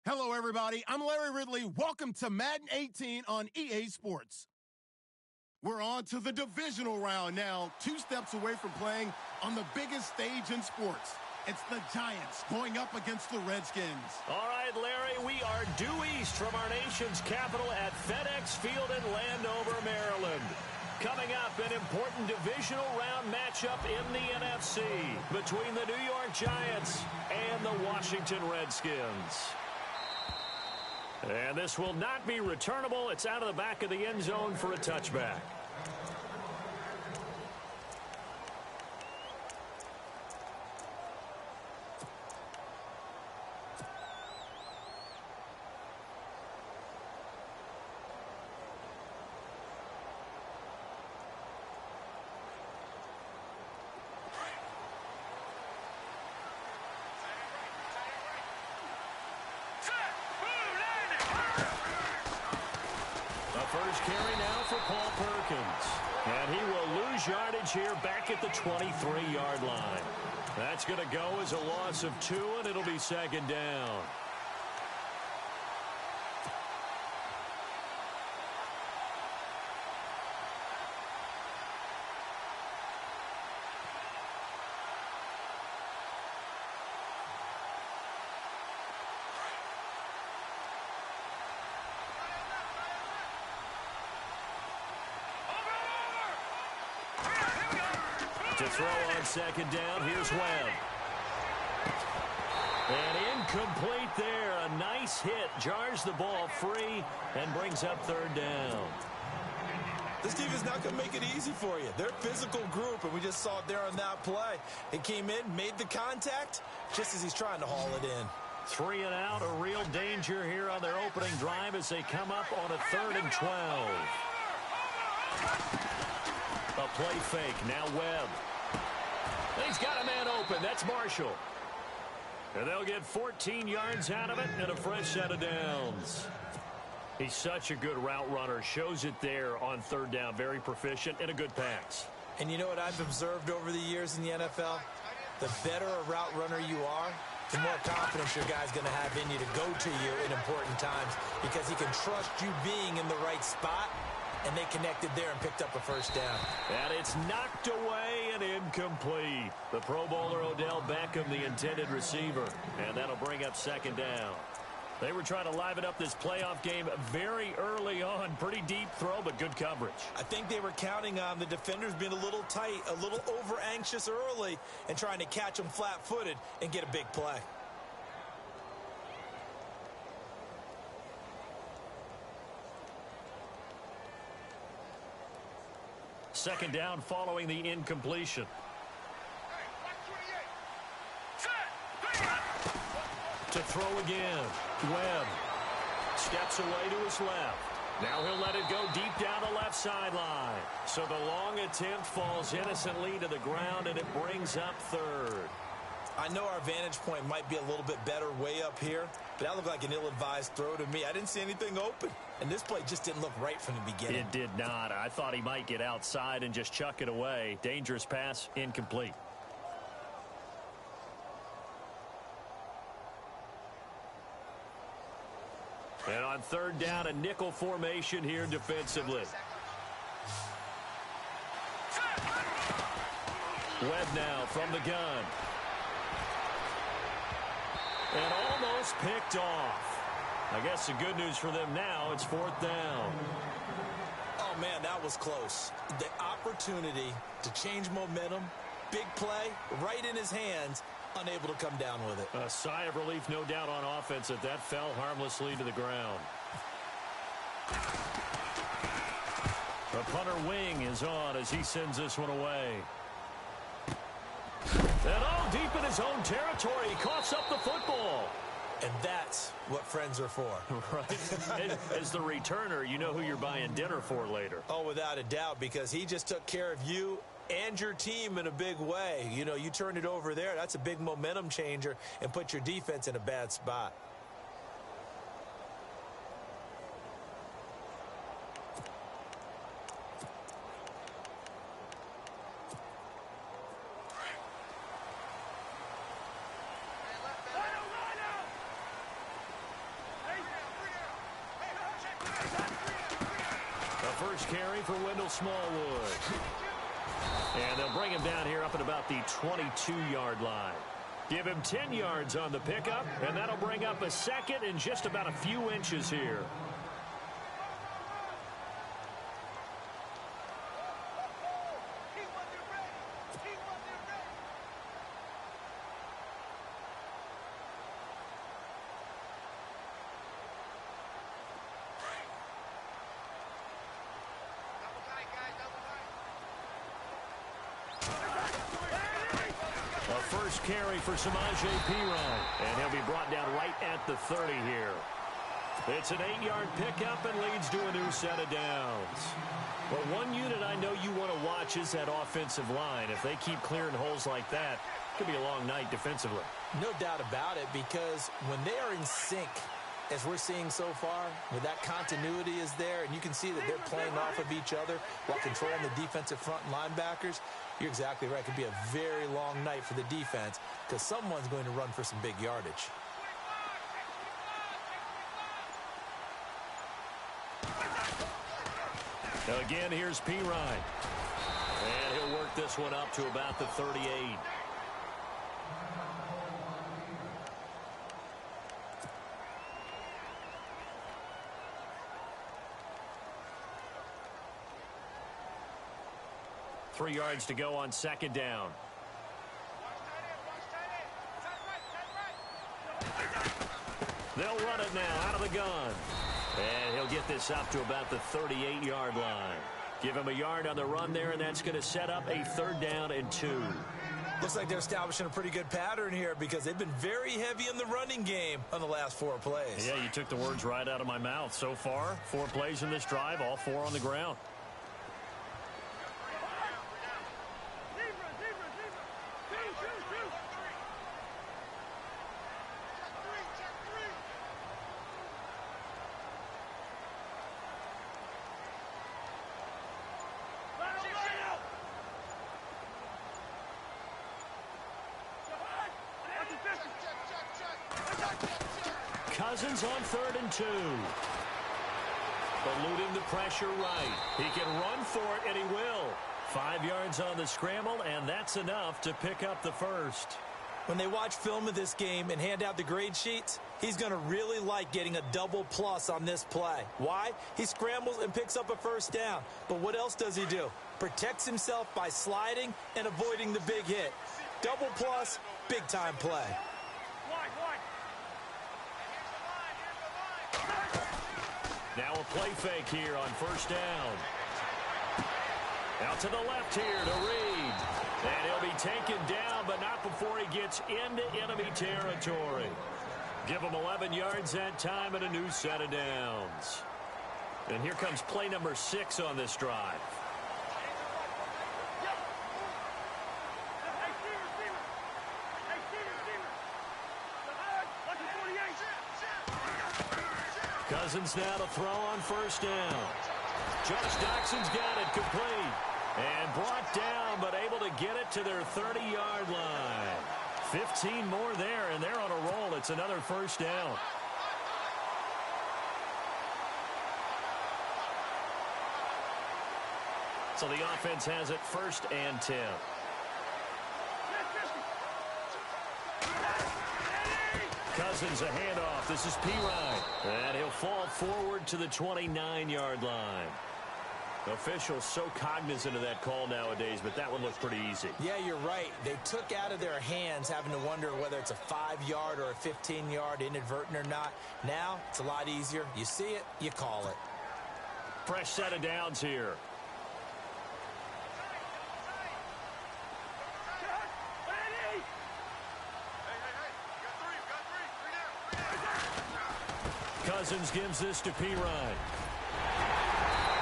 Hello, everybody. I'm Larry Ridley. Welcome to Madden 18 on EA Sports. We're on to the divisional round now, 2 steps away from playing on the biggest stage in sports. It's the Giants going up against the Redskins. All right, Larry, we are due east from our nation's capital at FedEx Field in Landover, Maryland. Coming up, an important divisional round matchup in the NFC between the New York Giants and the Washington Redskins. And this will not be returnable. It's out of the back of the end zone for a touchback. First carry now for Paul Perkins. And he will lose yardage here back at the 23-yard line. That's going to go as a loss of 2, and it'll be second down. To throw on second down, here's Webb. And incomplete there. A nice hit. Jars the ball free and brings up third down. This team is not going to make it easy for you. They're a physical group, and we just saw it there on that play. It came in, made the contact, just as he's trying to haul it in. 3 and out, a real danger here on their opening drive as they come up on a 3rd and 12. A play fake. Now Webb. He's got a man open. That's Marshall. And they'll get 14 yards out of it and a fresh set of downs. He's such a good route runner. Shows it there on 3rd down. Very proficient and a good pass. And you know what I've observed over the years in the NFL? The better a route runner you are, the more confidence your guy's going to have in you to go to you in important times because he can trust you being in the right spot. And they connected there and picked up a first down. And it's knocked away and incomplete. The Pro Bowler Odell Beckham, the intended receiver. And that'll bring up second down. They were trying to liven up this playoff game very early on. Pretty deep throw, but good coverage. I think they were counting on the defenders being a little tight, a little over-anxious early, and trying to catch them flat-footed and get a big play. Second down following the incompletion. To throw again. Webb steps away to his left. Now he'll let it go deep down the left sideline. So the long attempt falls innocently to the ground, and it brings up 3rd. I know our vantage point might be a little bit better way up here, but that looked like an ill-advised throw to me. I didn't see anything open, and this play just didn't look right from the beginning. It did not. I thought he might get outside and just chuck it away. Dangerous pass, incomplete. And on 3rd down, a nickel formation here defensively. Webb now from the gun. And almost picked off. I guess the good news for them now, it's 4th down. Oh, man, that was close. The opportunity to change momentum, big play, right in his hands, unable to come down with it. A sigh of relief, no doubt, on offense that fell harmlessly to the ground. The punter wing is on as he sends this one away. And all deep in his own territory, he coughs up the football. And that's what friends are for. Right. As the returner, you know who you're buying dinner for later. Oh, without a doubt, because he just took care of you and your team in a big way. You know, you turn it over there, that's a big momentum changer and put your defense in a bad spot. first carry for Wendell Smallwood. And they'll bring him down here up at about the 22-yard line. Give him 10 yards on the pickup, and that'll bring up a second in just about a few inches here. First carry for Samaje Perine, and he'll be brought down right at the 30 here. It's an 8-yard pickup and leads to a new set of downs. Well, one unit I know you want to watch is that offensive line. If they keep clearing holes like that, it could be a long night defensively. No doubt about it, because when they are in sync, as we're seeing so far, where that continuity is there, and you can see that they're playing off of each other while controlling the defensive front linebackers, you're exactly right. It could be a very long night for the defense because someone's going to run for some big yardage. Now again, here's Perine. And he'll work this one up to about the 38. Three yards to go on second down. They'll run it now out of the gun. And he'll get this up to about the 38-yard line. Give him a yard on the run there, and that's going to set up a 3rd down and 2. Looks like they're establishing a pretty good pattern here because they've been very heavy in the running game on the last 4 plays. Yeah, you took the words right out of my mouth. So far, 4 plays in this drive, all 4 on the ground. Cousins on 3rd and 2. Eluding the pressure right. He can run for it, and he will. 5 yards on the scramble, and that's enough to pick up the first. When they watch film of this game and hand out the grade sheets, he's going to really like getting a double plus on this play. Why? He scrambles and picks up a 1st down. But what else does he do? Protects himself by sliding and avoiding the big hit. Double plus, big-time play. Now a play fake here on 1st down. Out to the left here to Reed. And he'll be taken down, but not before he gets into enemy territory. Give him 11 yards that time and a new set of downs. And here comes play number 6 on this drive. Cousins now to throw on 1st down. Josh Doxson's got it complete. And brought down, but able to get it to their 30-yard line. 15 more there, and they're on a roll. It's another 1st down. So the offense has it 1st and 10. Cousins a handoff. This is Perine. And he'll fall forward to the 29-yard line. Officials so cognizant of that call nowadays, but that one looks pretty easy. Yeah, you're right. They took out of their hands having to wonder whether it's a 5-yard or a 15-yard inadvertent or not. Now, it's a lot easier. You see it, you call it. Fresh set of downs here. Cousins gives this to Perine.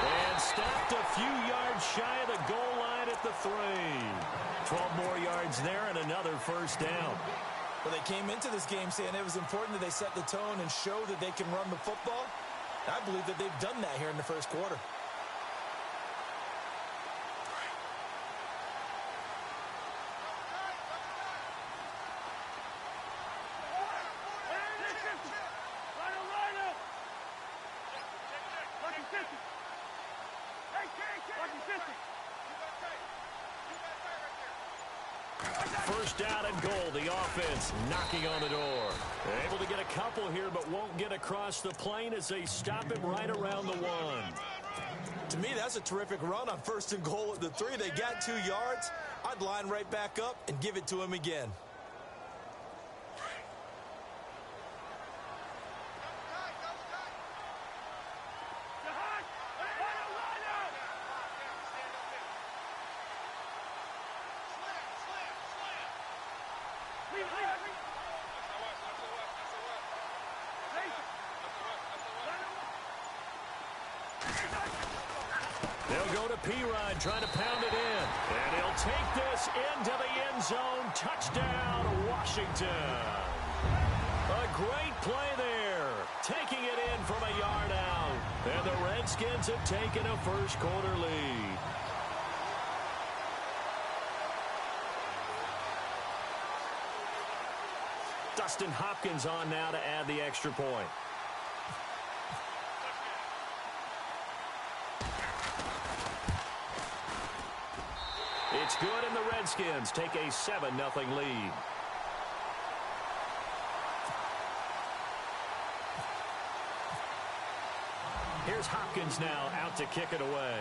And stopped a few yards shy of the goal line at the 3. 12 more yards there and another 1st down. Well, they came into this game saying it was important that they set the tone and show that they can run the football. I believe that they've done that here in the 1st quarter. first down and goal. The offense knocking on the door. They're able to get a couple here, but won't get across the plane as they stop him right around the 1. To me, that's a terrific run on first and goal at the 3. They got 2 yards. I'd line right back up and give it to him again. They'll go to P-Rod trying to pound it in. And he'll take this into the end zone. Touchdown, Washington. A great play there. Taking it in from a yard out. And the Redskins have taken a first quarter lead. Dustin Hopkins on now to add the extra point. It's good, and the Redskins take a 7-0 lead. Here's Hopkins now out to kick it away.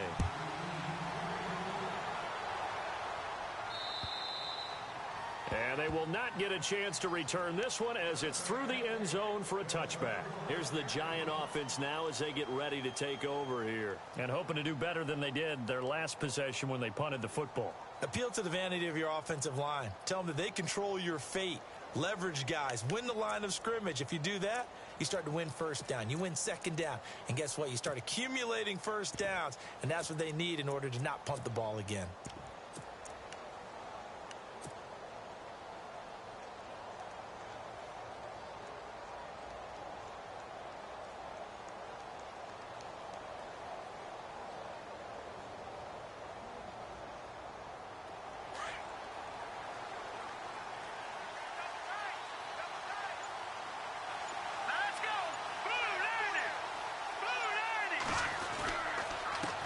And they will not get a chance to return this one as it's through the end zone for a touchback. Here's the Giant offense now as they get ready to take over here. And hoping to do better than they did their last possession when they punted the football. Appeal to the vanity of your offensive line. Tell them that they control your fate. Leverage guys. Win the line of scrimmage. If you do that, you start to win first down. You win second down. And guess what? You start accumulating first downs. And that's what they need in order to not punt the ball again.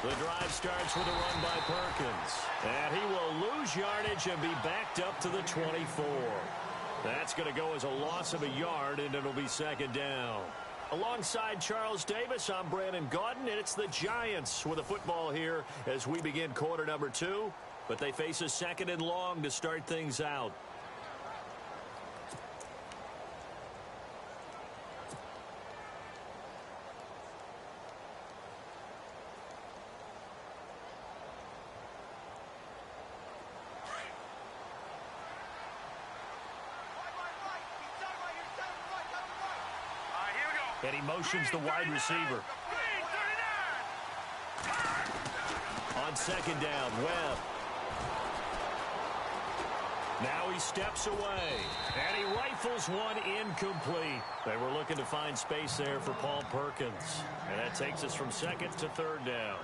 The drive starts with a run by Perkins. And he will lose yardage and be backed up to the 24. That's going to go as a loss of a yard, and it'll be second down. Alongside Charles Davis, I'm Brandon Gaudin, and it's the Giants with the football here as we begin quarter number 2. But they face a second and long to start things out. And he motions the wide receiver. On second down, Webb. Now he steps away. And he rifles one incomplete. They were looking to find space there for Paul Perkins. And that takes us from second to third down.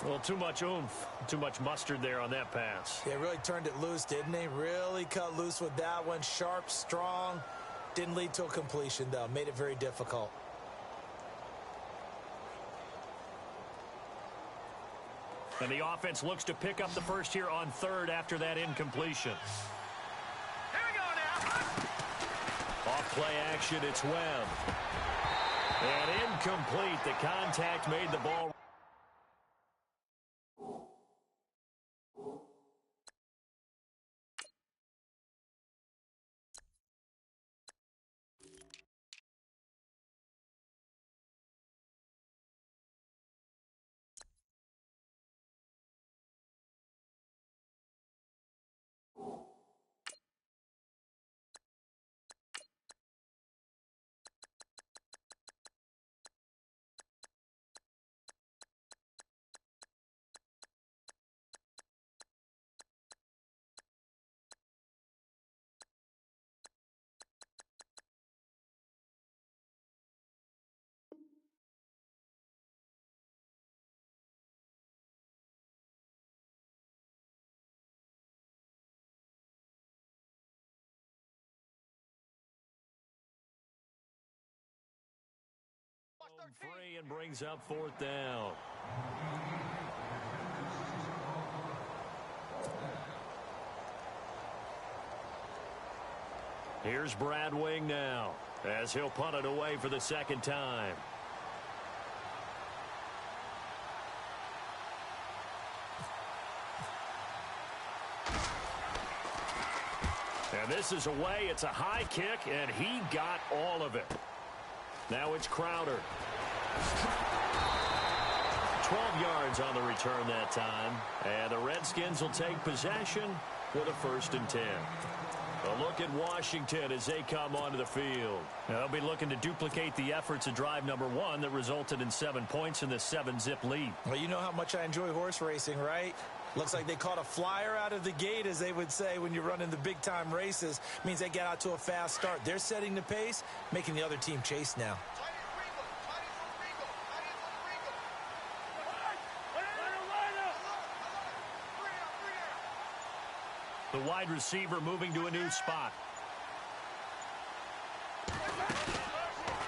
Well, too much oomph, too much mustard there on that pass. They really turned it loose, didn't they? Really cut loose with that one. Sharp, strong. Didn't lead to a completion, though. Made it very difficult. And the offense looks to pick up the first here on third after that incompletion. Here we go now. Off play action, it's Webb. And incomplete. The contact made the ball. Free and brings up fourth down. Here's Brad Wing now, as he'll punt it away for the second time. And this is away. It's a high kick, and he got all of it. Now it's Crowder. 12 yards on the return that time. And the Redskins will take possession with a 1st and 10. A look at Washington as they come onto the field. Now, they'll be looking to duplicate the efforts of drive number 1 that resulted in 7 points in the 7-zip lead. Well, you know how much I enjoy horse racing, right? Looks like they caught a flyer out of the gate, as they would say when you're running the big-time races. Means they get out to a fast start. They're setting the pace, making the other team chase now. The wide receiver moving to a new spot.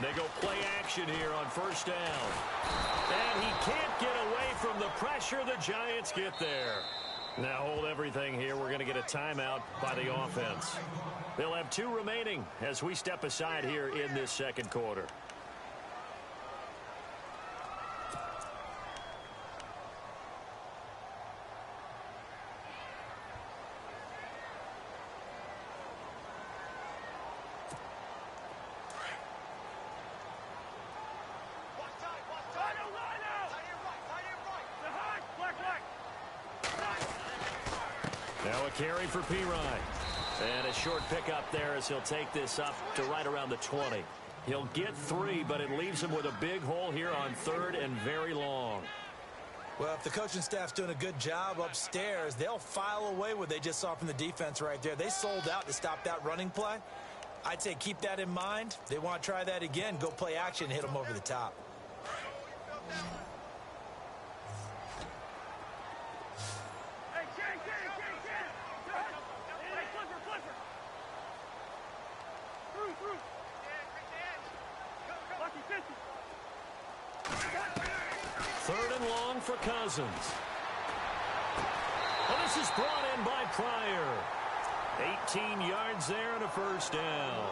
They go play action here on 1st down. And he can't get away from the pressure. The Giants get there. Now hold everything here. We're going to get a timeout by the offense. They'll have 2 remaining as we step aside here in this second quarter. Now a carry for Pirine. And a short pickup there as he'll take this up to right around the 20. He'll get 3, but it leaves him with a big hole here on 3rd and very long. Well, if the coaching staff's doing a good job upstairs, they'll file away what they just saw from the defense right there. They sold out to stop that running play. I'd say keep that in mind. They want to try that again. Go play action, hit them over the top. Third and long for Cousins. Well, this is brought in by Pryor. 18 yards there and a 1st down.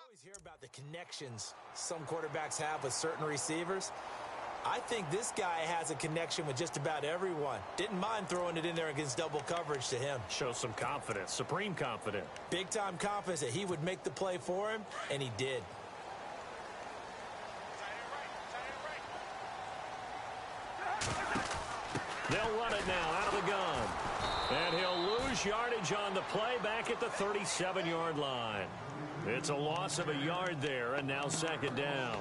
Always hear about the connections some quarterbacks have with certain receivers. I think this guy has a connection with just about everyone. Didn't mind throwing it in there against double coverage to him. Shows some confidence, supreme confidence. Big-time confidence that he would make the play for him, and he did. They'll run it now out of the gun. And he'll lose yardage on the play back at the 37-yard line. It's a loss of a yard there, and now 2nd down.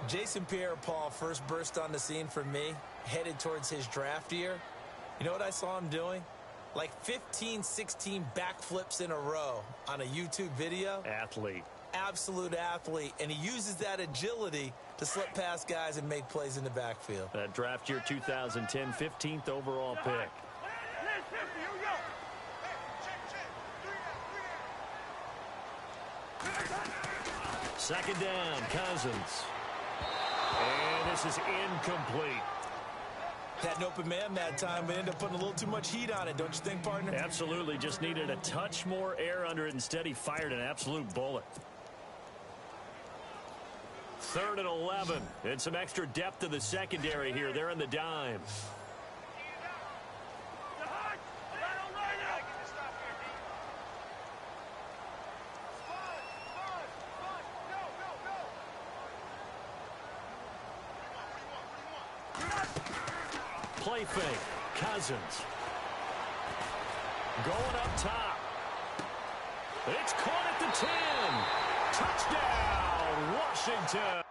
Jason Pierre-Paul first burst on the scene for me, headed towards his draft year. You know what I saw him doing? Like 15, 16 backflips in a row on a YouTube video. Athlete. Absolute athlete, and he uses that agility to slip past guys and make plays in the backfield. That draft year 2010, 15th overall pick. 2nd down, Cousins. And this is incomplete. Had an open man that time, but ended up putting a little too much heat on it, don't you think, partner? Absolutely. Just needed a touch more air under it. Instead, he fired an absolute bullet. 3rd and 11. And some extra depth to the secondary here. They're in the dime. Play fake. Cousins. Going up top. It's caught at the 10. Touchdown, Washington.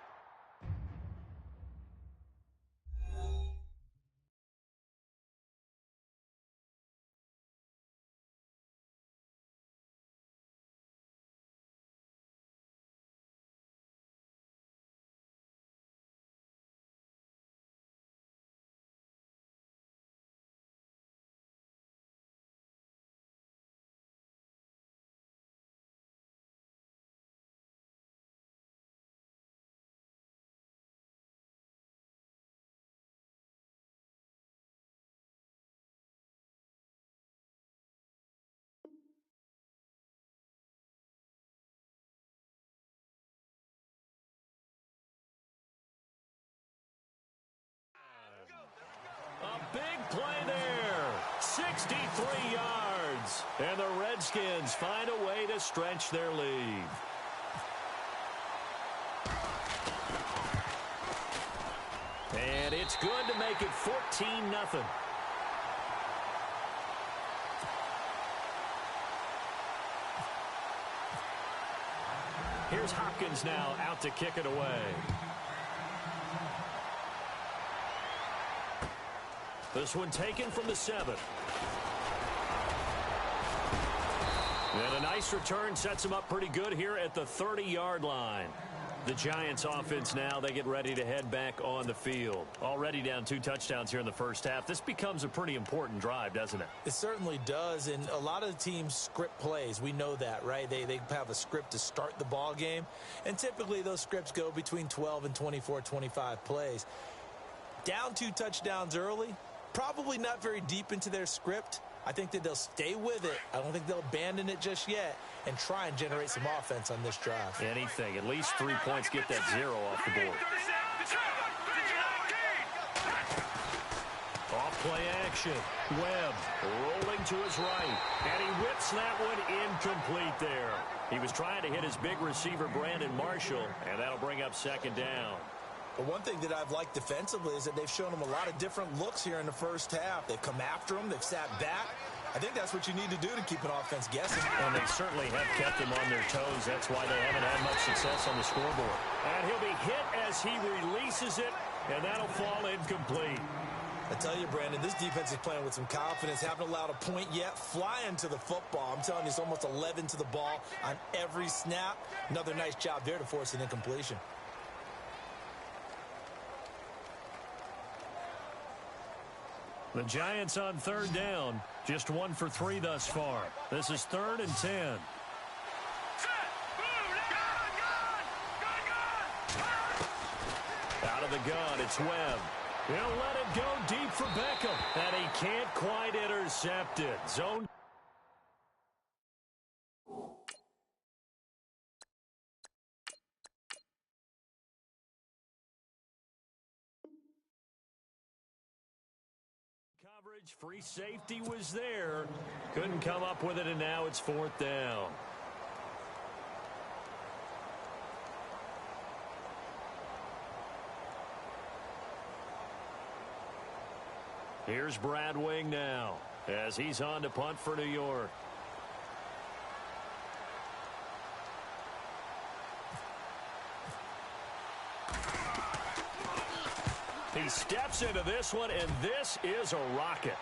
3 yards. And the Redskins find a way to stretch their lead. And it's good to make it 14-0. Here's Hopkins now out to kick it away. This one taken from the 7. And a nice return sets him up pretty good here at the 30-yard line. The Giants offense now, they get ready to head back on the field. Already down 2 touchdowns here in the first half. This becomes a pretty important drive, doesn't it? It certainly does, and a lot of the teams script plays. We know that, right? They have a script to start the ball game, and typically those scripts go between 12 and 24, 25 plays. Down 2 touchdowns early, probably not very deep into their script. I think that they'll stay with it. I don't think they'll abandon it just yet and try and generate some offense on this drive. Anything. At least 3 points, get that 0 off the board. Off play action. Webb rolling to his right. And he whips that one incomplete there. He was trying to hit his big receiver, Brandon Marshall, and that'll bring up 2nd down. But one thing that I've liked defensively is that they've shown him a lot of different looks here in the first half. They've come after him. They've sat back. I think that's what you need to do to keep an offense guessing. And they certainly have kept him on their toes. That's why they haven't had much success on the scoreboard. And he'll be hit as he releases it, and that'll fall incomplete. I tell you, Brandon, this defense is playing with some confidence. Haven't allowed a point yet. Flying to the football. I'm telling you, it's almost 11 to the ball on every snap. Another nice job there to force an incompletion. The Giants on 3rd down. Just 1 for 3 thus far. This is 3rd and 10. Out of the gun, it's Webb. He'll let it go deep for Beckham. And he can't quite intercept it. Zone. Coverage, free safety was there. Couldn't come up with it, and now it's 4th down. Here's Brad Wing now as he's on to punt for New York. He steps into this one, and this is a rocket.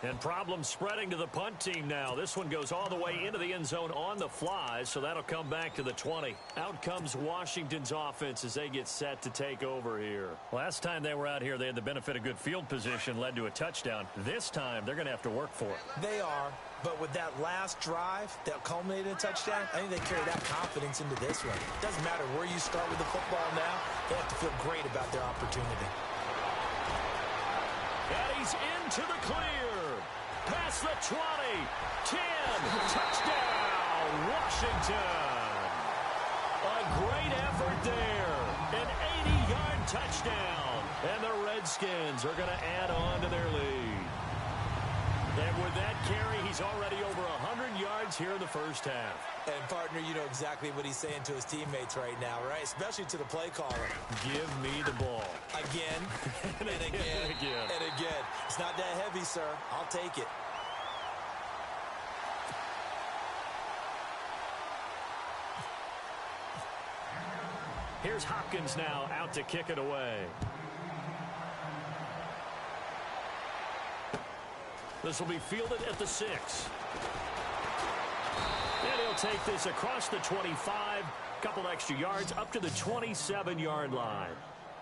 And problems spreading to the punt team now. This one goes all the way into the end zone on the fly, so that'll come back to the 20. Out comes Washington's offense as they get set to take over here. Last time they were out here, they had the benefit of good field position, led to a touchdown. This time, they're going to have to work for it. They are, but with that last drive that culminated in a touchdown, I think they carry that confidence into this one. Doesn't matter where you start with the football now, they have to feel great about their opportunity. And he's into the clear. Past the 20, 10, touchdown, Washington. A great effort there, an 80-yard touchdown, and the Redskins are going to add on to their lead. And with that carry, he's already over 100 yards here in the first half. And, partner, you know exactly what he's saying to his teammates right now, right? Especially to the play caller. Give me the ball. Again, and again, and again. It's not that heavy, sir. I'll take it. Here's Hopkins now out to kick it away. This will be fielded at the 6. And he'll take this across the 25, couple extra yards up to the 27-yard line.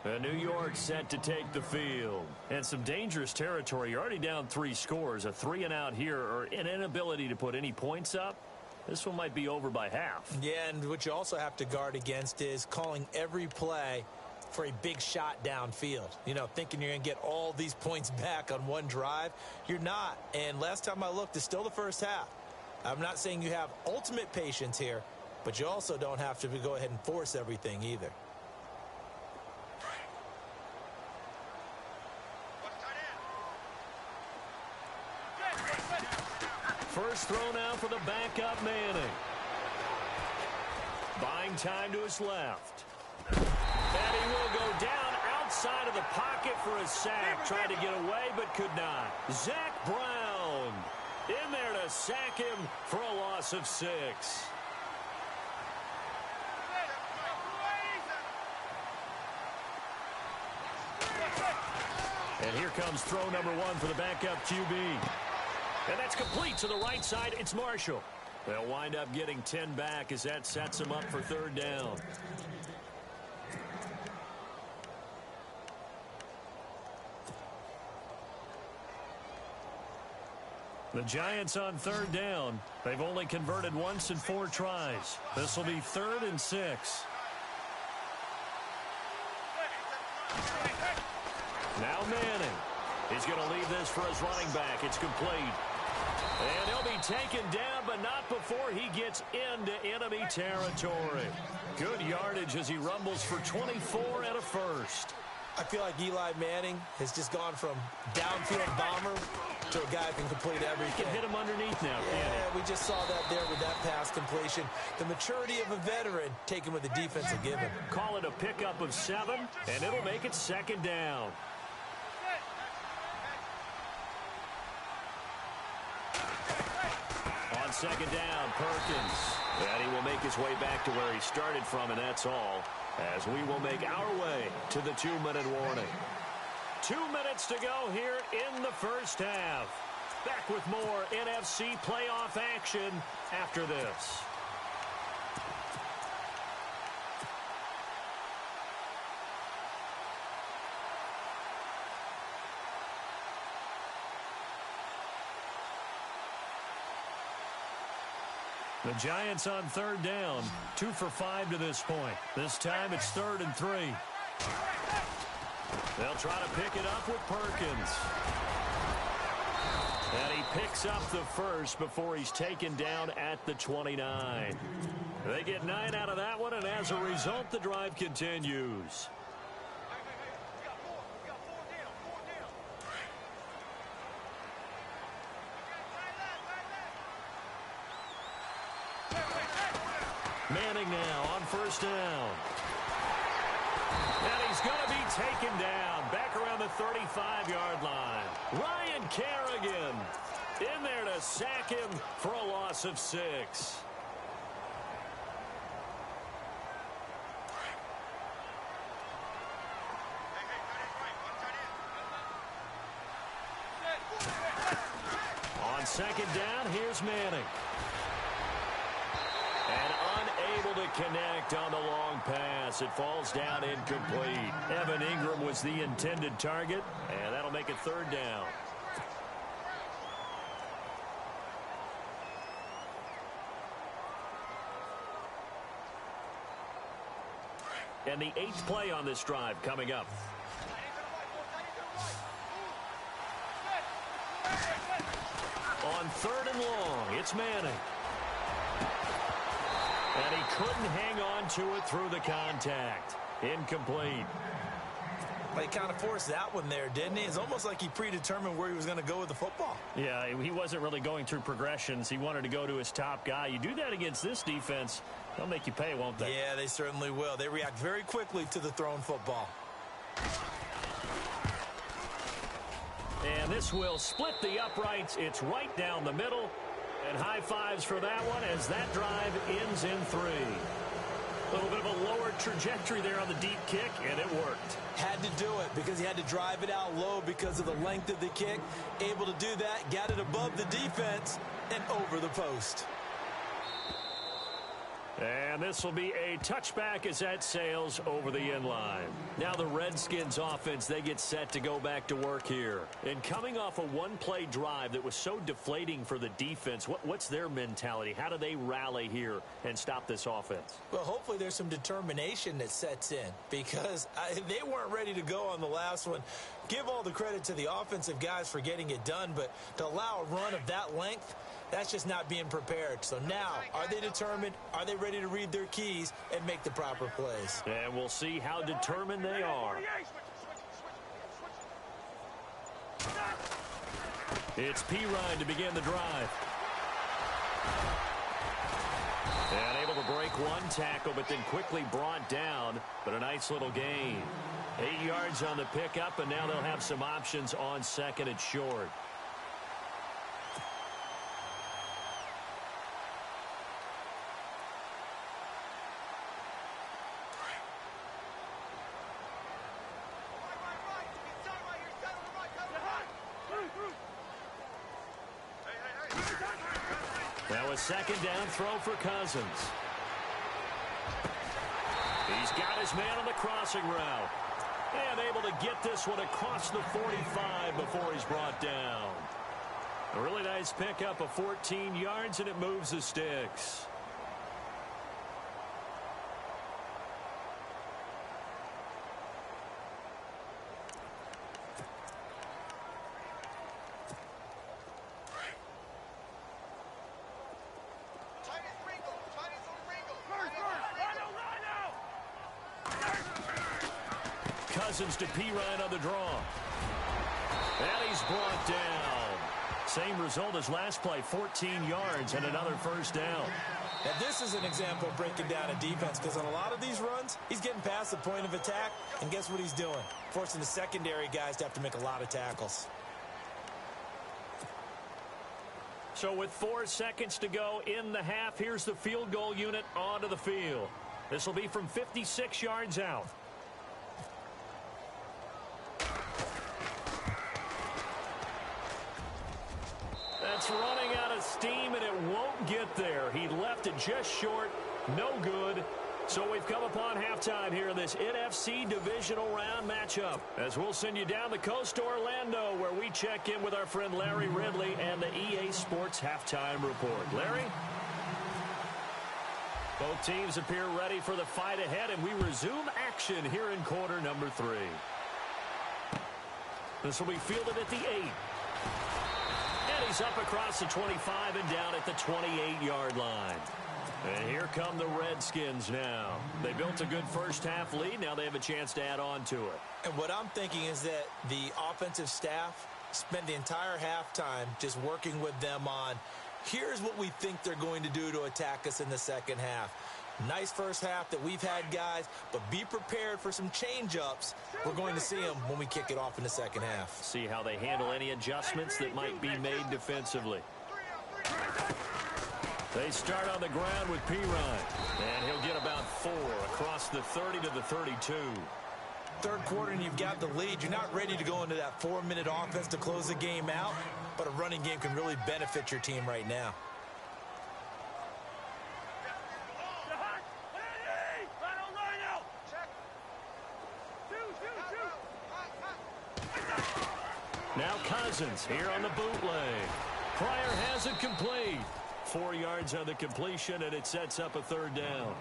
And New York set to take the field. And some dangerous territory. You're already down 3 scores. A 3-and-out here, or an inability to put any points up. This one might be over by half. Yeah, and what you also have to guard against is calling every play for a big shot downfield. You know, thinking you're going to get all these points back on one drive. You're not. And last time I looked, it's still the first half. I'm not saying you have ultimate patience here, but you also don't have to go ahead and force everything either. First throw now for the backup Manning. Buying time to his left. And he will go down outside of the pocket for a sack. Tried to get away, but could not. Zach Brown in there to sack him for a loss of 6. And here comes throw number 1 for the backup QB. And that's complete to the right side. It's Marshall. They'll wind up getting 10 back as that sets them up for third down. The Giants on third down. They've only converted once in 4 tries. This will be 3rd and 6. Now Manning. He's going to leave this for his running back. It's complete. And he'll be taken down, but not before he gets into enemy territory. Good yardage as he rumbles for 24 and a first. I feel like Eli Manning has just gone from downfield bomber to a guy who can complete everything. He can hit him underneath now, can't he? We just saw that there with that pass completion. The maturity of a veteran taken with the defensive given. Call it a pickup of 7, and it'll make it 2nd down. On 2nd down, Perkins. And he will make his way back to where he started from, and that's all. As we will make our way to the 2-minute warning. 2 minutes to go here in the first half. Back with more NFC playoff action after this. The Giants on third down, 2 for 5 to this point. This time it's 3rd and 3. They'll try to pick it up with Perkins. And he picks up the first before he's taken down at the 29. They get 9 out of that one, and as a result, the drive continues. Manning now on first down. And he's going to be taken down back around the 35-yard line. Ryan Kerrigan in there to sack him for a loss of 6. On 2nd down, here's Manning. And unable to connect on the long pass. It falls down incomplete. Evan Ingram was the intended target, and that'll make it 3rd down. And the 8th play on this drive coming up. On 3rd and long, it's Manning. And he couldn't hang on to it through the contact. Incomplete. He kind of forced that one there, didn't he? It's almost like he predetermined where he was going to go with the football. Yeah, he wasn't really going through progressions. He wanted to go to his top guy. You do that against this defense, they'll make you pay, won't they? Yeah, they certainly will. They react very quickly to the thrown football. And this will split the uprights. It's right down the middle. And high fives for that one as that drive ends in 3. A little bit of a lower trajectory there on the deep kick, and it worked. Had to do it because he had to drive it out low because of the length of the kick. Able to do that, got it above the defense and over the post. And this will be a touchback as that sails over the end line. Now the Redskins offense, they get set to go back to work here. And coming off a one-play drive that was so deflating for the defense, what's their mentality? How do they rally here and stop this offense? Well, hopefully there's some determination that sets in because they weren't ready to go on the last one. Give all the credit to the offensive guys for getting it done, but to allow a run of that length, that's just not being prepared. So now, are they determined? Are they ready to read their keys and make the proper plays? And we'll see how determined they are. It's P. Ryan to begin the drive. And able to break one tackle, but then quickly brought down. But a nice little gain. 8 yards on the pickup, and now they'll have some options on second and short. Now a second down throw for Cousins. He's got his man on the crossing route. And able to get this one across the 45 before he's brought down. A really nice pickup of 14 yards, and it moves the sticks. Cousins to Pirine on the draw. And he's brought down. Same result as last play, 14 yards and another first down. Now this is an example of breaking down a defense, because on a lot of these runs, he's getting past the point of attack, and guess what he's doing? Forcing the secondary guys to have to make a lot of tackles. So with 4 seconds to go in the half, here's the field goal unit onto the field. This will be from 56 yards out. That's running out of steam, and it won't get there. He left it just short. No good. So we've come upon halftime here in this NFC divisional round matchup, as we'll send you down the coast to Orlando, where we check in with our friend Larry Ridley and the EA Sports Halftime Report. Larry? Both teams appear ready for the fight ahead, and we resume action here in quarter number 3. This will be fielded at the 8. And he's up across the 25 and down at the 28-yard line. And here come the Redskins now. They built a good first-half lead. Now they have a chance to add on to it. And what I'm thinking is that the offensive staff spent the entire halftime just working with them on, here's what we think they're going to do to attack us in the second half. Nice first half that we've had, guys, but be prepared for some change-ups. We're going to see them when we kick it off in the second half. See how they handle any adjustments that might be made defensively. They start on the ground with Pirine, and he'll get about 4 across the 30 to the 32. Third quarter, and you've got the lead. You're not ready to go into that 4-minute offense to close the game out, but a running game can really benefit your team right now. Now Cousins here on the bootleg. Pryor has it complete. 4 yards on the completion, and it sets up a third down.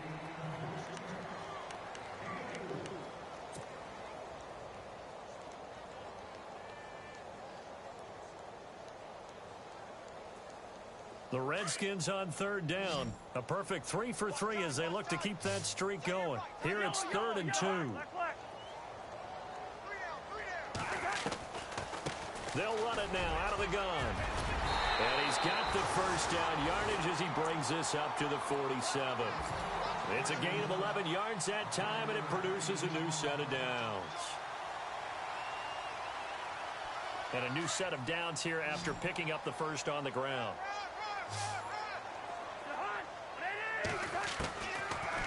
The Redskins on third down. A perfect 3 for 3 as they look to keep that streak going. Here it's 3rd and 2. They'll run it now out of the gun. And he's got the first down yardage as he brings this up to the 47. It's a gain of 11 yards that time, and it produces a new set of downs. And a new set of downs here after picking up the first on the ground.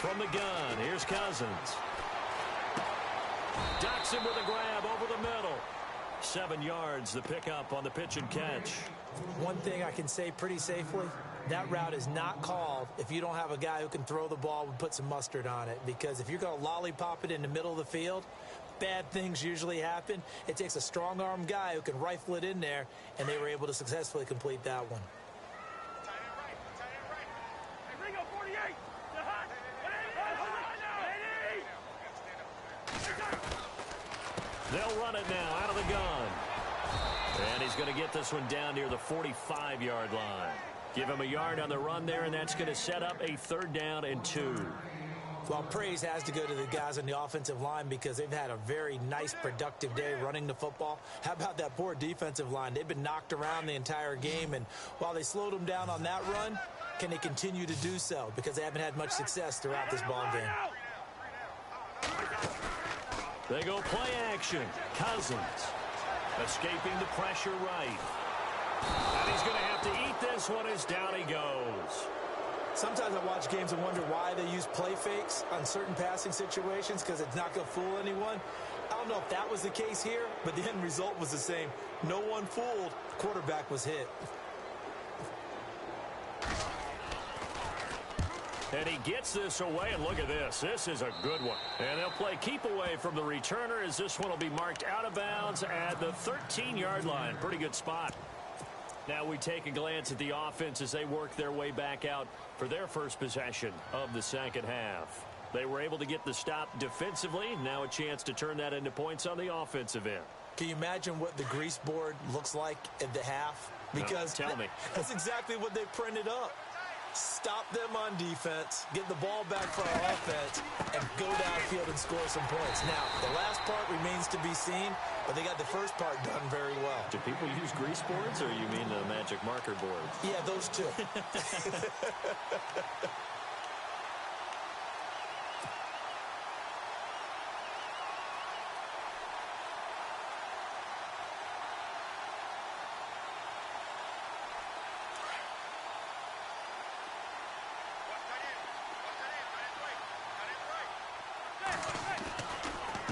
From the gun, here's Cousins. Ducks him with a grab over the middle. 7 yards, the pickup on the pitch and catch. One thing I can say pretty safely, that route is not called if you don't have a guy who can throw the ball and put some mustard on it. Because if you're going to lollipop it in the middle of the field, bad things usually happen. It takes a strong-arm guy who can rifle it in there, and they were able to successfully complete that one. They'll run it now out of the gun. And he's going to get this one down near the 45-yard line. Give him a yard on the run there, and that's going to set up a 3rd down and 2. Well, praise has to go to the guys on the offensive line because they've had a very nice, productive day running the football. How about that poor defensive line? They've been knocked around the entire game, and while they slowed them down on that run, can they continue to do so? Because they haven't had much success throughout this ball game. They go play action. Cousins escaping the pressure right. And he's going to have to eat this one as down he goes. Sometimes I watch games and wonder why they use play fakes on certain passing situations because it's not going to fool anyone. I don't know if that was the case here, but the end result was the same. No one fooled. The quarterback was hit. And he gets this away, and look at this. This is a good one. And they'll play keep away from the returner as this one will be marked out of bounds at the 13-yard line. Pretty good spot. Now we take a glance at the offense as they work their way back out for their first possession of the second half. They were able to get the stop defensively. Now a chance to turn that into points on the offensive end. Can you imagine what the grease board looks like at the half? Because no, tell me. That's exactly what they printed up. Stop them on defense, get the ball back for our offense, and go downfield and score some points. Now, the last part remains to be seen, but they got the first part done very well. Do people use grease boards, or you mean the magic marker boards? Yeah, those two.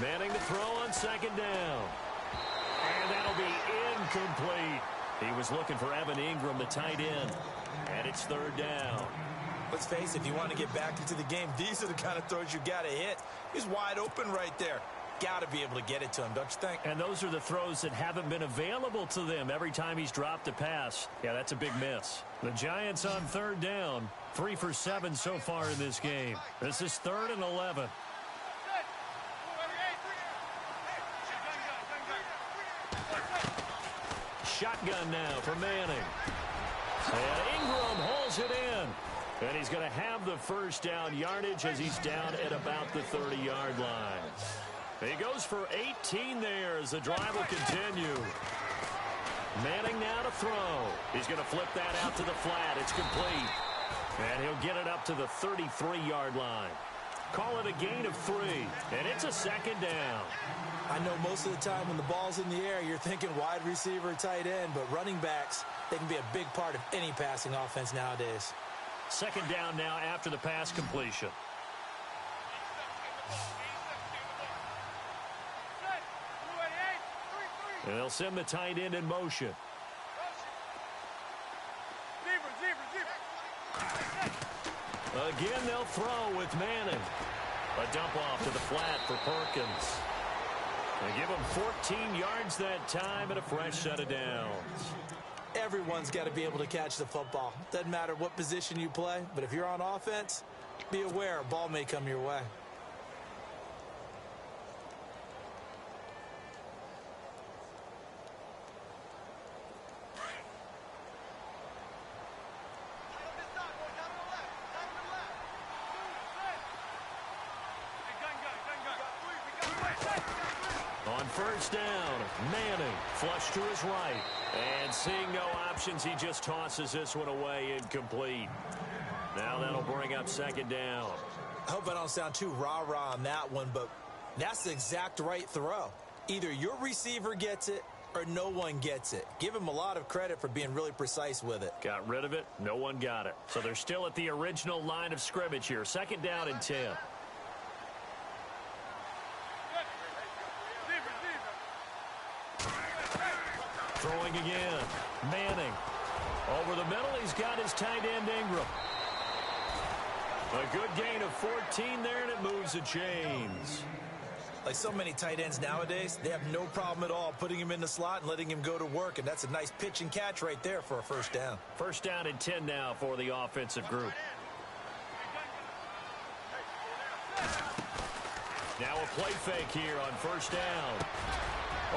Manning to throw on second down. And that'll be incomplete. He was looking for Evan Ingram, the tight end. And it's third down. Let's face it, if you want to get back into the game, these are the kind of throws you got to hit. He's wide open right there. Got to be able to get it to him, don't you think? And those are the throws that haven't been available to them every time he's dropped a pass. Yeah, that's a big miss. The Giants on third down. 3 for 7 so far in this game. This is 3rd and 11. Shotgun now for Manning. And Ingram hauls it in. And he's going to have the first down yardage as he's down at about the 30-yard line. He goes for 18 there as the drive will continue. Manning now to throw. He's going to flip that out to the flat. It's complete. And he'll get it up to the 33-yard line. Call it a gain of 3. And it's a second down. I know most of the time when the ball's in the air, you're thinking wide receiver, tight end, but running backs, they can be a big part of any passing offense nowadays. Second down now after the pass completion. And they'll send the tight end in motion. Again, they'll throw with Manning. A dump off to the flat for Perkins. They give him 14 yards that time and a fresh set of downs. Everyone's got to be able to catch the football. Doesn't matter what position you play, but if you're on offense, be aware a ball may come your way. On first down, Manning flush to his right. And seeing no options, he just tosses this one away incomplete. Now that'll bring up second down. I hope I don't sound too rah-rah on that one, but that's the exact right throw. Either your receiver gets it or no one gets it. Give him a lot of credit for being really precise with it. Got rid of it. No one got it. So they're still at the original line of scrimmage here. Second down and 10. Throwing again. Manning. Over the middle, he's got his tight end Ingram. A good gain of 14 there, and it moves the chains. Like so many tight ends nowadays, they have no problem at all putting him in the slot and letting him go to work, and that's a nice pitch and catch right there for a first down. First down and 10 now for the offensive group. Now a play fake here on first down.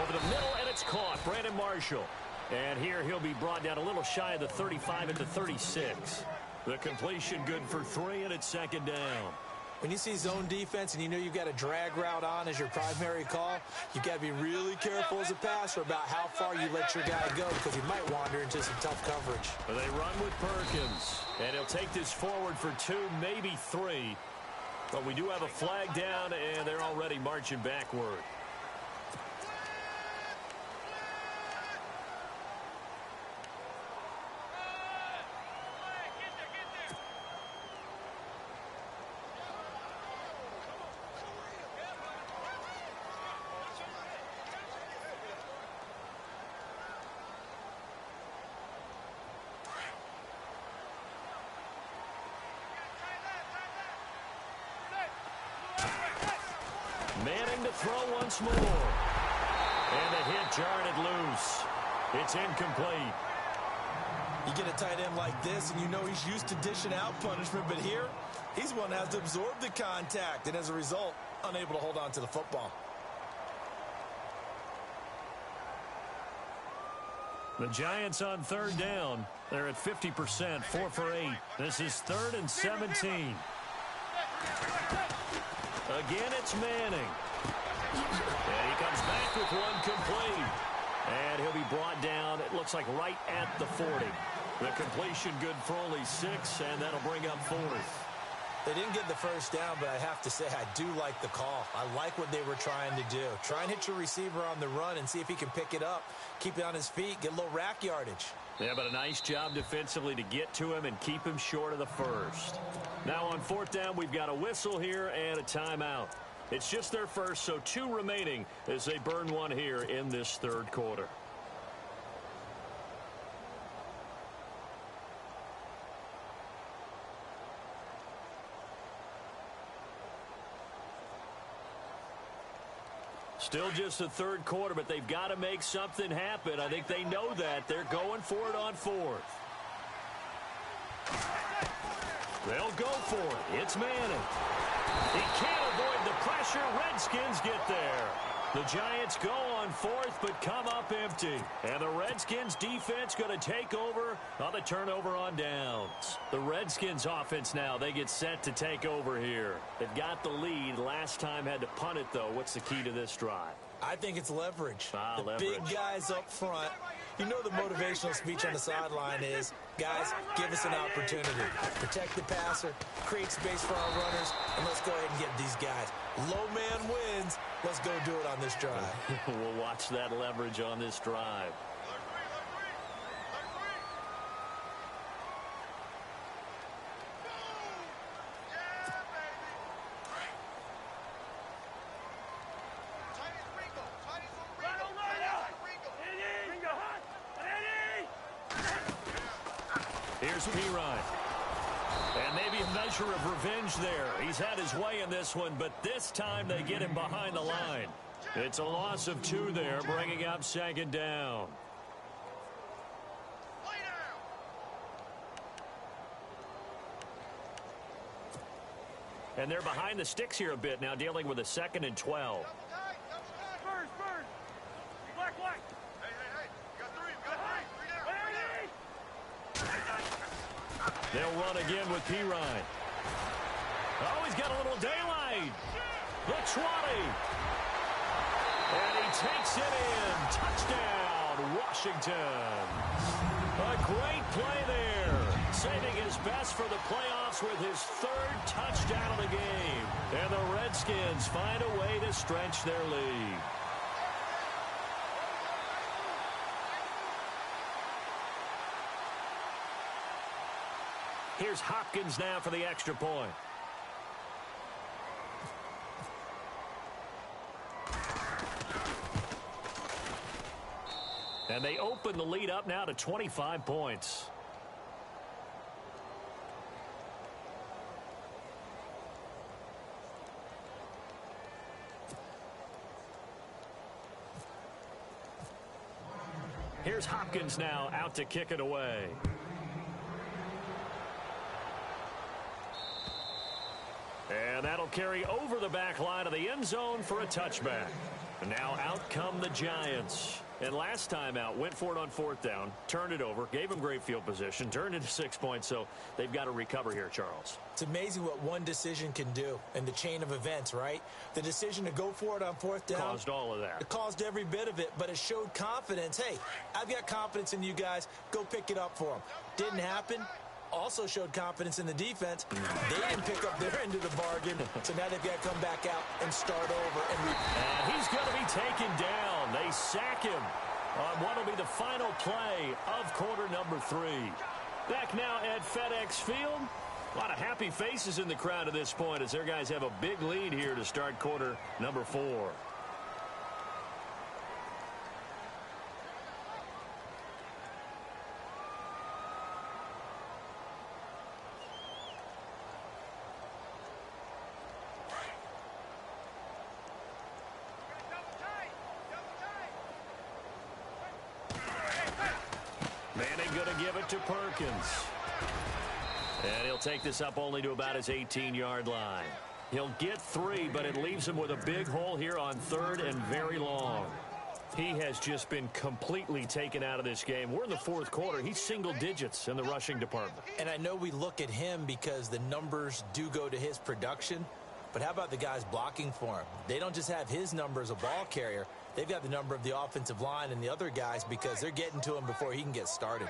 Over the middle, and it's caught. Brandon Marshall. And here he'll be brought down a little shy of the 35 at the 36. The completion good for 3, and it's second down. When you see zone defense and you know you've got a drag route on as your primary call, you've got to be really careful as a passer about how far you let your guy go because he might wander into some tough coverage. Well, they run with Perkins, and he'll take this forward for 2, maybe 3. But we do have a flag down, and they're already marching backward. Manning to throw once more. And the hit jarred it loose. It's incomplete. You get a tight end like this, and you know he's used to dishing out punishment, but here, he's one that has to absorb the contact, and as a result, unable to hold on to the football. The Giants on 3rd down. They're at 50%, 4 for 8. This is 3rd and 17. Again, it's Manning. And he comes back with one complete. And he'll be brought down, it looks like right at the 40. The completion good for only 6, and that'll bring up 4th. They didn't get the first down, but I have to say I do like the call. I like what they were trying to do. Try and hit your receiver on the run and see if he can pick it up, keep it on his feet, get a little rack yardage. Yeah, but a nice job defensively to get to him and keep him short of the first. Now on 4th down, we've got a whistle here and a timeout. It's just their first, so 2 remaining as they burn one here in this 3rd quarter. Still just the 3rd quarter, but they've got to make something happen. I think they know that. They're going for it on 4th. They'll go for it. It's Manning. He can't avoid the pressure. Redskins get there. The Giants go on 4th, but come up empty. And the Redskins defense going to take over on the turnover on downs. The Redskins offense now, they get set to take over here. They've got the lead. Last time had to punt it, though. What's the key to this drive? I think it's leverage. Leverage. Big guys up front. You know the motivational speech on the sideline is, guys, give us an opportunity. Protect the passer, create space for our runners, and let's go ahead and get these guys. Low man wins. Let's go do it on this drive. We'll watch that leverage on this drive. Here's P-Ryan. And maybe a measure of revenge there. He's had his way in this one, but this time they get him behind the line. It's a loss of 2 there, bringing up 2nd down. And they're behind the sticks here a bit now, dealing with a 2nd and 12. They'll run again with P-Ryan. Oh, he's got a little daylight. The 20. And he takes it in. Touchdown, Washington. A great play there. Saving his best for the playoffs with his 3rd touchdown of the game. And the Redskins find a way to stretch their lead. Here's Hopkins now for the extra point. And they open the lead up now to 25 points. Here's Hopkins now out to kick it away. And that'll carry over the back line of the end zone for a touchback. And now out come the Giants. And last time out, went for it on 4th down, turned it over, gave him great field position, turned into 6 points, so they've got to recover here, Charles. It's amazing what one decision can do in the chain of events, right? The decision to go for it on 4th down. Caused all of that. It caused every bit of it, but it showed confidence. Hey, I've got confidence in you guys. Go pick it up for them. Didn't happen. Also showed confidence in the defense. They didn't pick up their end of the bargain, so now they've got to come back out and start over. And he's going to be taken down. They sack him on what will be the final play of quarter number 3. Back now at FedEx Field. A lot of happy faces in the crowd at this point as their guys have a big lead here to start quarter number 4. Manning going to give it to Perkins. And he'll take this up only to about his 18-yard line. He'll get 3, but it leaves him with a big hole here on 3rd and very long. He has just been completely taken out of this game. We're in the 4th quarter. He's single digits in the rushing department. And I know we look at him because the numbers do go to his production, but how about the guys blocking for him? They don't just have his number as a ball carrier. They've got the number of the offensive line and the other guys because they're getting to him before he can get started.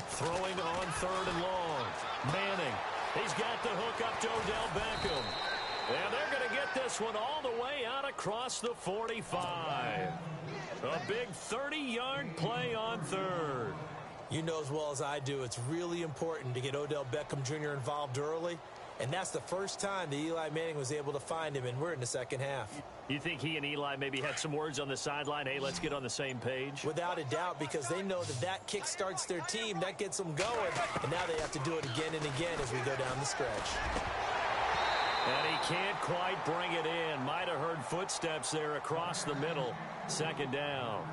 Throwing on 3rd and long. Manning. He's got the hook up to Odell Beckham. And they're going to get this one all the way out across the 45. A big 30-yard play on 3rd. You know as well as I do, it's really important to get Odell Beckham Jr. involved early. And that's the first time that Eli Manning was able to find him, and we're in the second half. You think he and Eli maybe had some words on the sideline? Hey, let's get on the same page? Without a doubt, because they know that that kick starts their team. That gets them going. And now they have to do it again and again as we go down the stretch. And he can't quite bring it in. Might have heard footsteps there across the middle. 2nd down.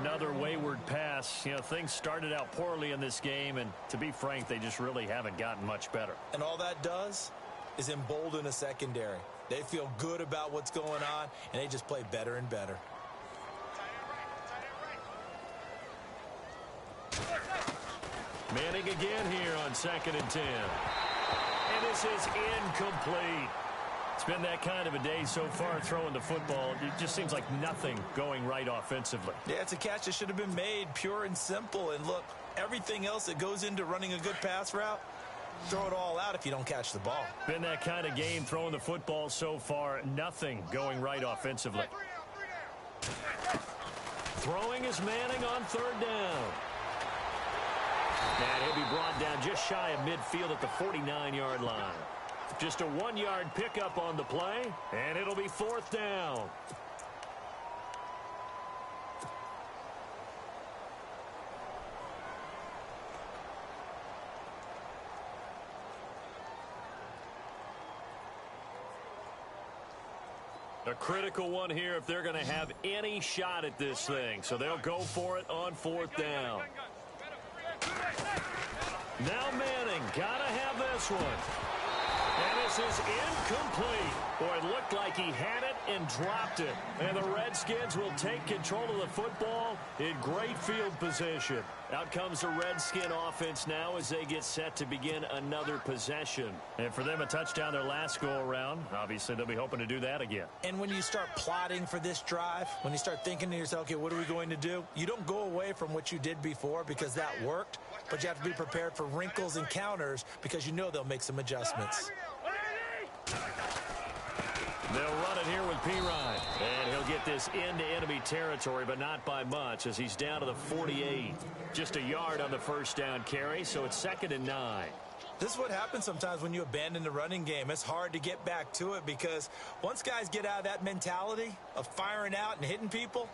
Another wayward pass. You know, things started out poorly in this game, and to be frank, they just really haven't gotten much better. And all that does is embolden a secondary. They feel good about what's going on, and they just play better and better. Manning again here on 2nd and 10. And this is incomplete. It's been that kind of a day so far throwing the football. It just seems like nothing going right offensively. Yeah, it's a catch that should have been made, pure and simple. And look, everything else that goes into running a good pass route, throw it all out if you don't catch the ball. Been that kind of game throwing the football so far. Nothing going right offensively. Throwing is Manning on 3rd down. And he'll be brought down just shy of midfield at the 49-yard line. Just a 1-yard pickup on the play, and it'll be 4th down. A critical one here if they're going to have any shot at this thing. So they'll go for it on 4th down. Now Manning, gotta have this one. And this is incomplete. Boy, it looked like he had it and dropped it. And the Redskins will take control of the football in great field position. Out comes the Redskin offense now as they get set to begin another possession. And for them, a touchdown their last go-around. Obviously, they'll be hoping to do that again. And when you start plotting for this drive, when you start thinking to yourself, okay, what are we going to do? You don't go away from what you did before because that worked. But you have to be prepared for wrinkles and counters because you know they'll make some adjustments. They'll run it here with Pirine. And he'll get this into enemy territory, but not by much as he's down to the 48. Just a yard on the 1st down carry, so it's 2nd and 9. This is what happens sometimes when you abandon the running game. It's hard to get back to it because once guys get out of that mentality of firing out and hitting people,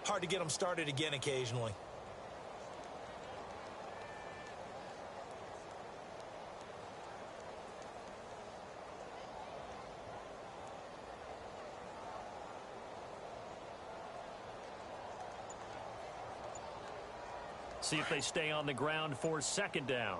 hard to get them started again occasionally. See if they stay on the ground for 2nd down.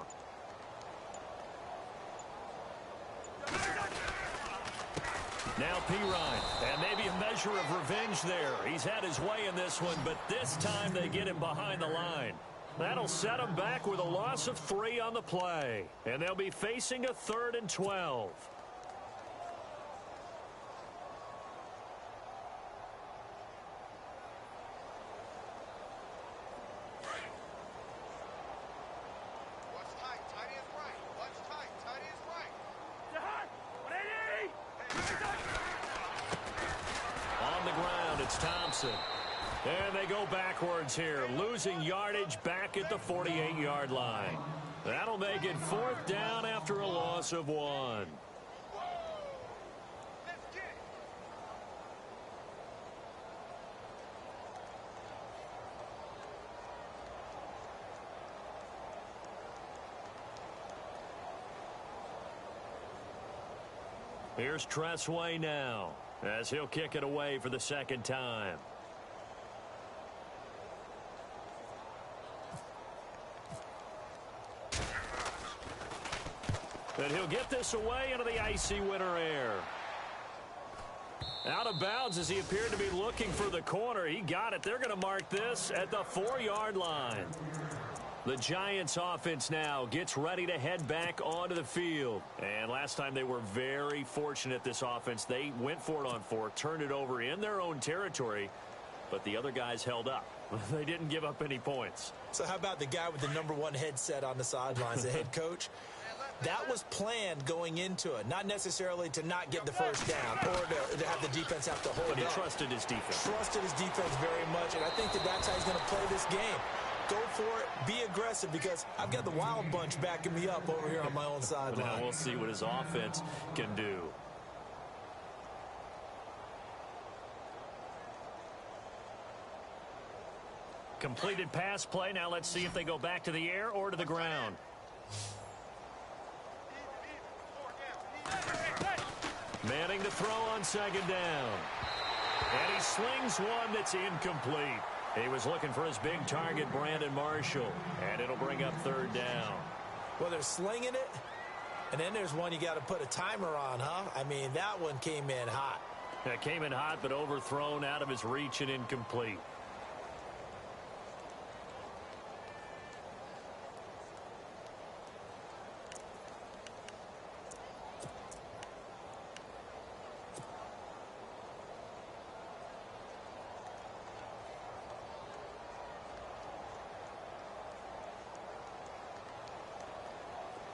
Now Pirine, and maybe a measure of revenge there. He's had his way in this one, but this time they get him behind the line. That'll set him back with a loss of 3 on the play, and they'll be facing a 3rd and 12. It's Thompson. And they go backwards here, losing yardage back at the 48-yard line. That'll make it 4th down after a loss of 1. Here's Tressway now, as he'll kick it away for the 2nd time. And he'll get this away into the icy winter air. Out of bounds as he appeared to be looking for the corner. He got it. They're going to mark this at the 4-yard line. The Giants offense now gets ready to head back onto the field. And last time they were very fortunate, this offense. They went for it on 4, turned it over in their own territory, but the other guys held up. They didn't give up any points. So how about the guy with the #1 headset on the sidelines, the head coach? That was planned going into it, not necessarily to not get the first down or to have the defense have to hold up. But he trusted his defense. Trusted his defense very much, and I think that's how he's going to play this game. Go for it, be aggressive, because I've got the wild bunch backing me up over here on my own sideline. Now we'll see what his offense can do. Completed pass play. Now let's see if they go back to the air or to the ground. Manning to throw on 2nd down. And he slings one that's incomplete. He was looking for his big target, Brandon Marshall, and it'll bring up 3rd down. Well, they're slinging it, and then there's one you got to put a timer on, huh? I mean, that one came in hot. It came in hot, but overthrown, out of his reach, and incomplete.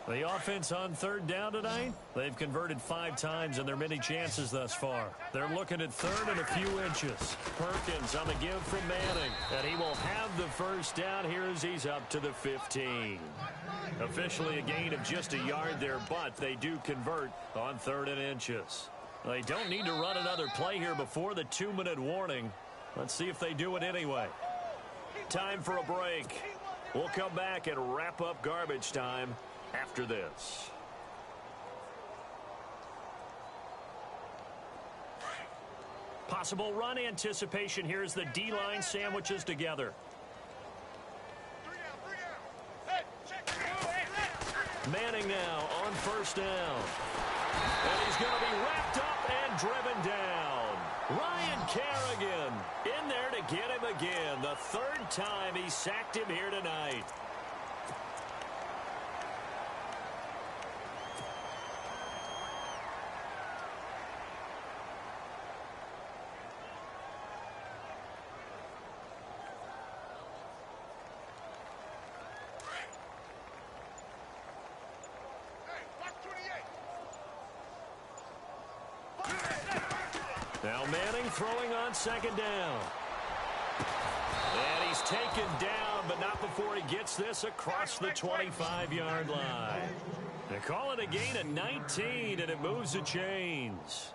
The offense on 3rd down tonight, they've converted 5 times in their many chances thus far. They're looking at 3rd and a few inches. Perkins on the give from Manning, and he will have the 1st down here as he's up to the 15. Officially a gain of just a yard there, but they do convert on 3rd and inches. They don't need to run another play here before the 2-minute warning. Let's see if they do it anyway. Time for a break. We'll come back and wrap up garbage time after this. Possible run anticipation here as the D-line sandwiches together. Manning now on 1st down. And he's going to be wrapped up and driven down. Ryan Kerrigan in there to get him again. The 3rd time he sacked him here tonight. Now Manning throwing on 2nd down. And he's taken down, but not before he gets this across the 25-yard line. They call it a gain of 19, and it moves the chains.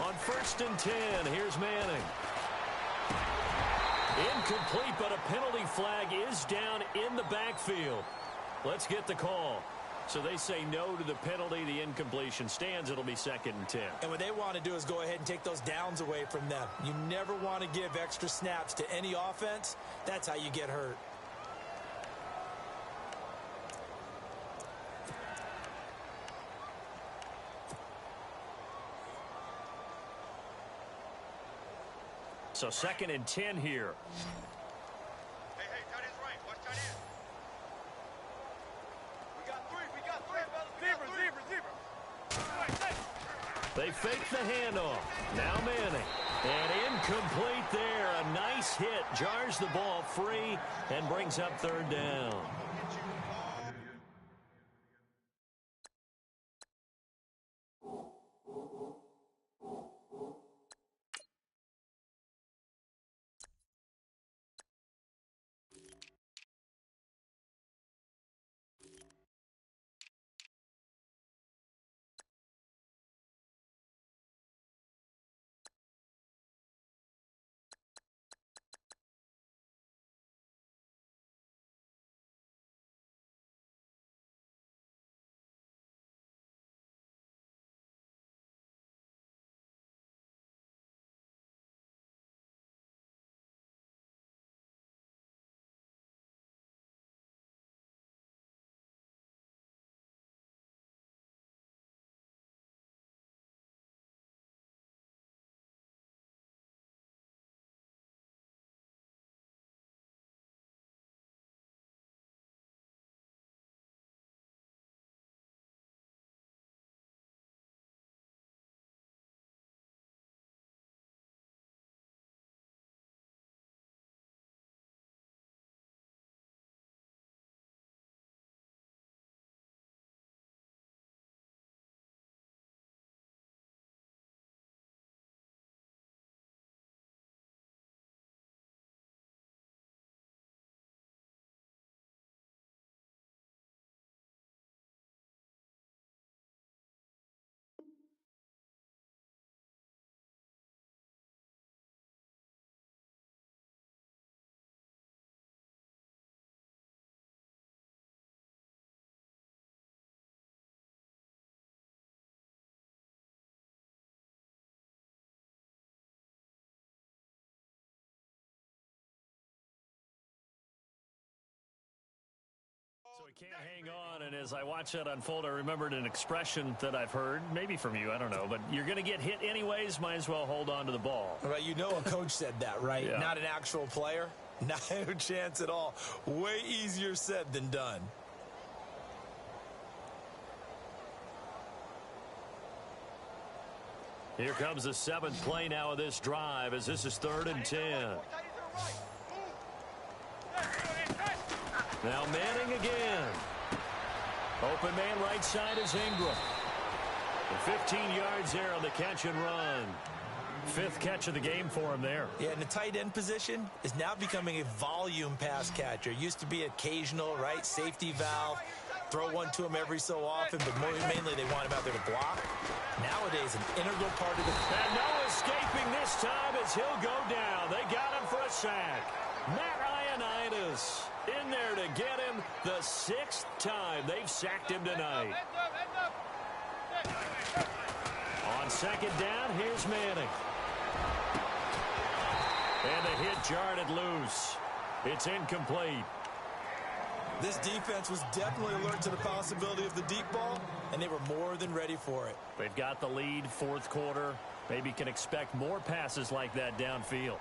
On 1st and 10, here's Manning. Incomplete, but a penalty flag is down in the backfield. Let's get the call. So they say no to the penalty. The incompletion stands. It'll be 2nd and 10. And what they want to do is go ahead and take those downs away from them. You never want to give extra snaps to any offense. That's how you get hurt. So 2nd and 10 here. Hey, tight end's right. Watch tight end. We got three. Zebra. They fake the handoff. Now Manning. And incomplete there. A nice hit. Jars the ball free and brings up 3rd down. So he can't hang on, and as I watch that unfold, I remembered an expression that I've heard, maybe from you, I don't know, but you're going to get hit anyways, might as well hold on to the ball. Right, you know a coach said that, right? Yeah. Not an actual player. Not a chance at all. Way easier said than done. Here comes the 7th play now of this drive as this is 3rd and 10. Now Manning again. Open man right side is Ingram. And 15 yards there on the catch and run. 5th catch of the game for him there. Yeah, and the tight end position is now becoming a volume pass catcher. Used to be occasional, right? Safety valve. Throw one to him every so often, but mainly they want him out there to block. Nowadays, an integral part of the... And no escaping this time as he'll go down. They got him for a sack. Matt Ioannidis in there to get him the 6th time they've sacked him tonight. On 2nd down, here's Manning. And the hit jarred it loose. It's incomplete. This defense was definitely alert to the possibility of the deep ball, and they were more than ready for it. They've got the lead, 4th quarter. Maybe can expect more passes like that downfield.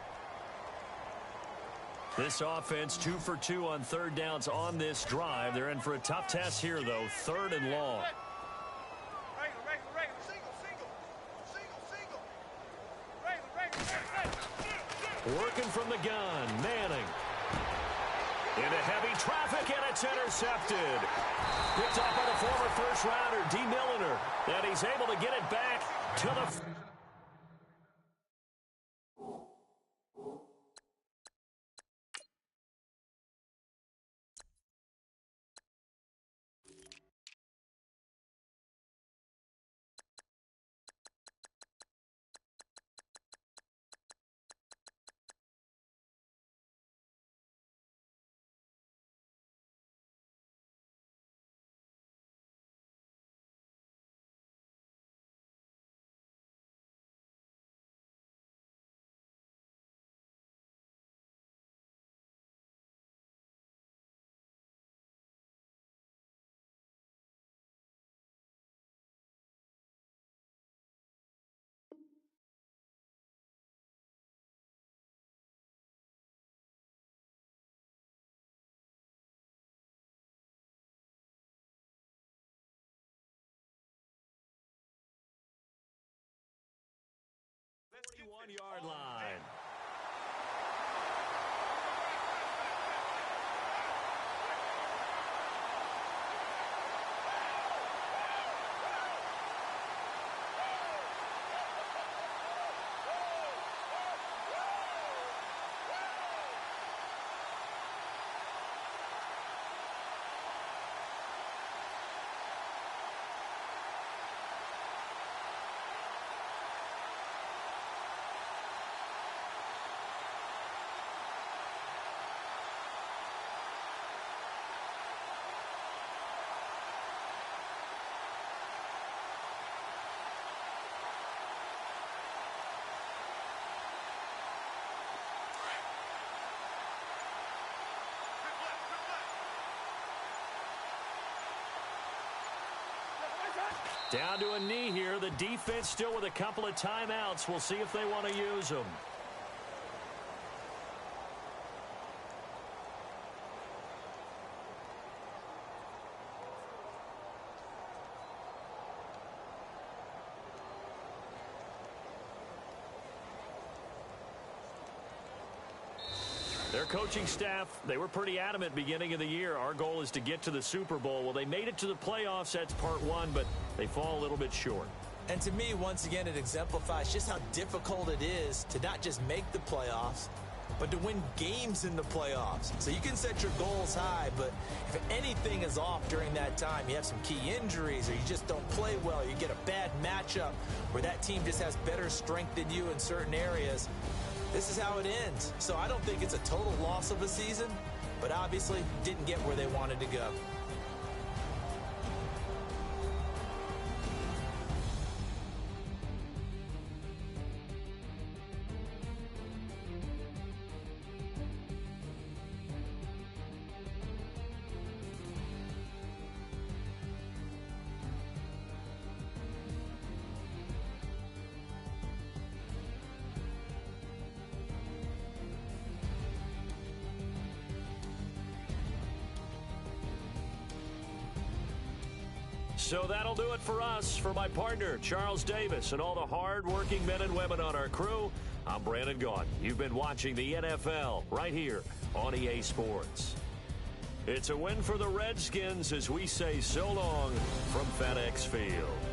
This offense 2 for 2 on 3rd downs on this drive. They're in for a tough test here, though. 3rd and long. Working from the gun, Manning. Into heavy traffic, and it's intercepted. Picked off by the former first-rounder, D. Milliner. And he's able to get it back to the... 1-yard line. Down to a knee here. The defense still with a couple of timeouts. We'll see if they want to use them. Their coaching staff, they were pretty adamant beginning of the year. Our goal is to get to the Super Bowl. Well, they made it to the playoffs. That's part one, but they fall a little bit short. And to me, once again, it exemplifies just how difficult it is to not just make the playoffs, but to win games in the playoffs. So you can set your goals high, but if anything is off during that time, you have some key injuries or you just don't play well, you get a bad matchup where that team just has better strength than you in certain areas, this is how it ends. So I don't think it's a total loss of a season, but obviously didn't get where they wanted to go. So that'll do it for us. For my partner, Charles Davis, and all the hard-working men and women on our crew, I'm Brandon Gaudin. You've been watching the NFL right here on EA Sports. It's a win for the Redskins as we say so long from FedEx Field.